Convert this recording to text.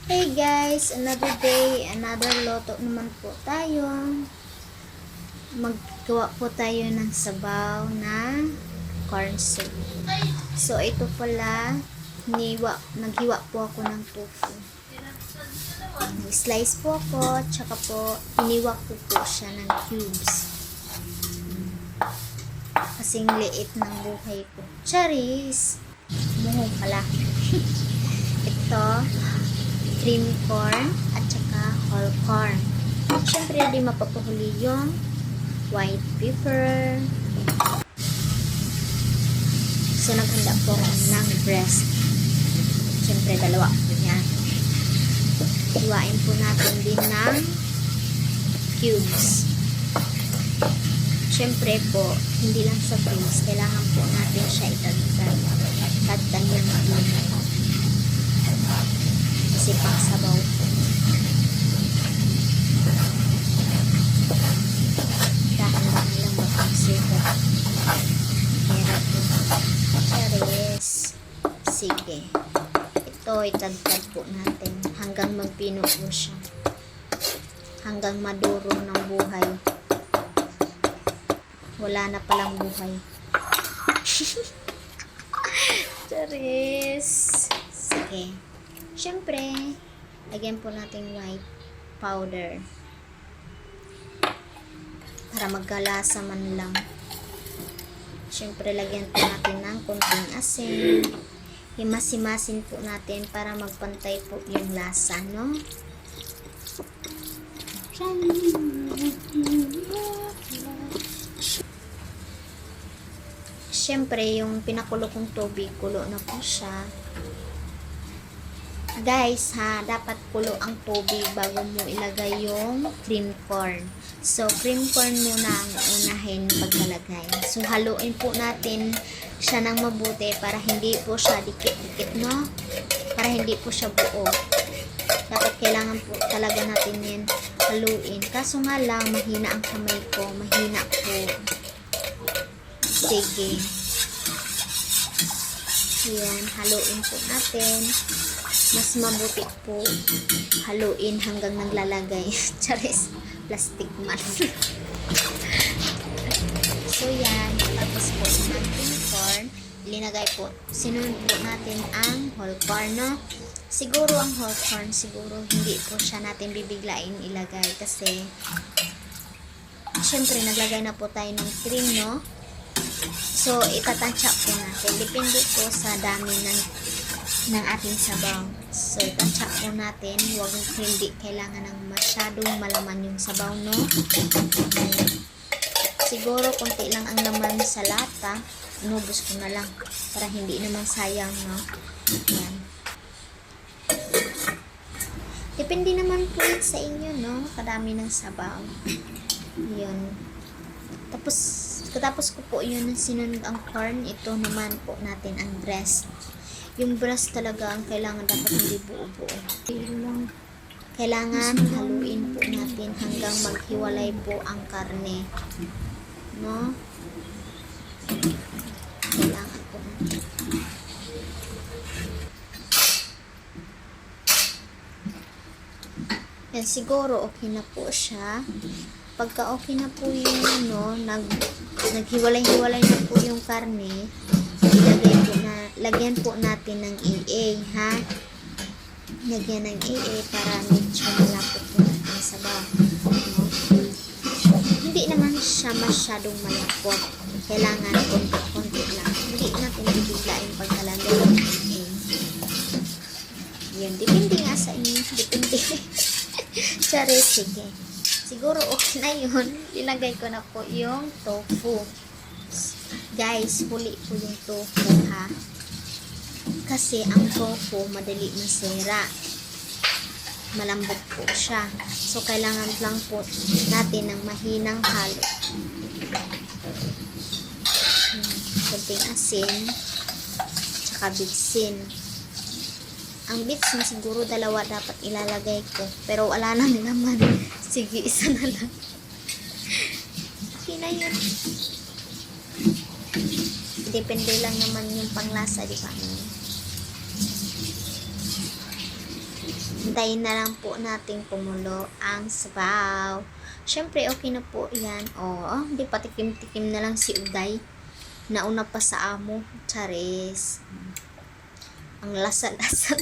Hey guys, another day, another loto naman po tayo. Maggawa po tayo ng sabaw na corn soup. So ito pala, naghiwa po ako ng tofu. Nag-slice po ako, tsaka po iniwa ko po siya ng cubes. Kasing liit ng buhay ko. Charis! Muhong pala. Ito, cream corn at saka whole corn. Siyempre, di mapapahuli yung white pepper. So, naghanda po ako ng breast. Siyempre, dalawa po yan. Iwain po natin din ng cubes. Siyempre po, hindi lang sa freeze, kailangan po natin siya itagtag. Tagtag yung mainit. Kasi pang sabaw po. Dahan-dahan lang mag-consider. Kaya po. Charis. Sige. Ito, itagtag po natin hanggang magpino po siya. Hanggang maduro ng buhay. Wala na palang buhay. Charis. Sige. Siyempre, lagyan po natin white powder. Para magkalasa man lang. Siyempre, lagyan po natin ng konting asin. Himas-himasin po natin para magpantay po yung lasa, no? Siyempre, yung pinakulo kong tubig, kulo na po siya. Guys, ha, dapat kulo ang tubig bago mo ilagay yung cream corn. So, cream corn muna ang unahin paglalagay. So, haluin po natin siya ng mabuti para hindi po siya dikit-dikit, no? Para hindi po siya buo. Dapat kailangan po talaga natin yan haluin. Kaso nga lang, mahina ang kamay ko. Mahina po. Sige. Yan, haluin po natin. Mas mabuti po haluin hanggang naglalagay. Charis, plastic man. So yan, tapos po ng cream corn, linagay po, sinunod po natin ang whole corn, no? Siguro ang whole corn, siguro hindi po siya natin bibiglain ilagay kasi syempre naglagay na po tayo ng cream, no? So, itatansya po natin. Depende po sa dami ng ating sabaw. So, itansya po natin. Huwag hindi kailangan ng masyadong malaman yung sabaw, no? Siguro, konti lang ang laman sa lata. Inubos ko na lang para hindi naman sayang, no? Yan. Depende naman po yun sa inyo, no? Kadami ng sabaw. Yun. Tapos ko po yun sinunod ang corn. Ito naman po natin ang breast. Yung breast talaga ang kailangan dapat hindi buo-buo. Kailangan haluin po natin hanggang maghiwalay po ang karne. No? Kailangan po natin. Yan, siguro okay na po siya. Pagka okay na po yung naghiwalay-hiwalay na po yung karne, lagyan po natin ng EA, ha? Lagyan ng EA para medyo malapot po natin sa sabaw. Hindi naman siya masyadong malapot. Kailangan konti-konti lang. Hindi natin bibiglain pagkalagay ng EA. Yun, depende nga sa inyo. Depende. Charis, sige. Siguro okay na yun. Ilagay ko na po yung tofu. Guys, huli po yung tofu, ha? Kasi ang tofu, madali masira. Malambot po siya. So, kailangan lang po natin ng mahinang halo. Kunting asin, tsaka bitsin. Ang bitsin, siguro dalawa dapat ilalagay ko. Pero wala nang laman. Sige, isa na lang. Okay na yun. Depende lang naman yung panglasa, di ba? Hintayin na lang po natin kumulo ang sabaw. Syempre, okay na po yan. Hindi pa tikim-tikim na lang si Uday. Nauna pa sa amo. Charis. Ang lasa-lasa.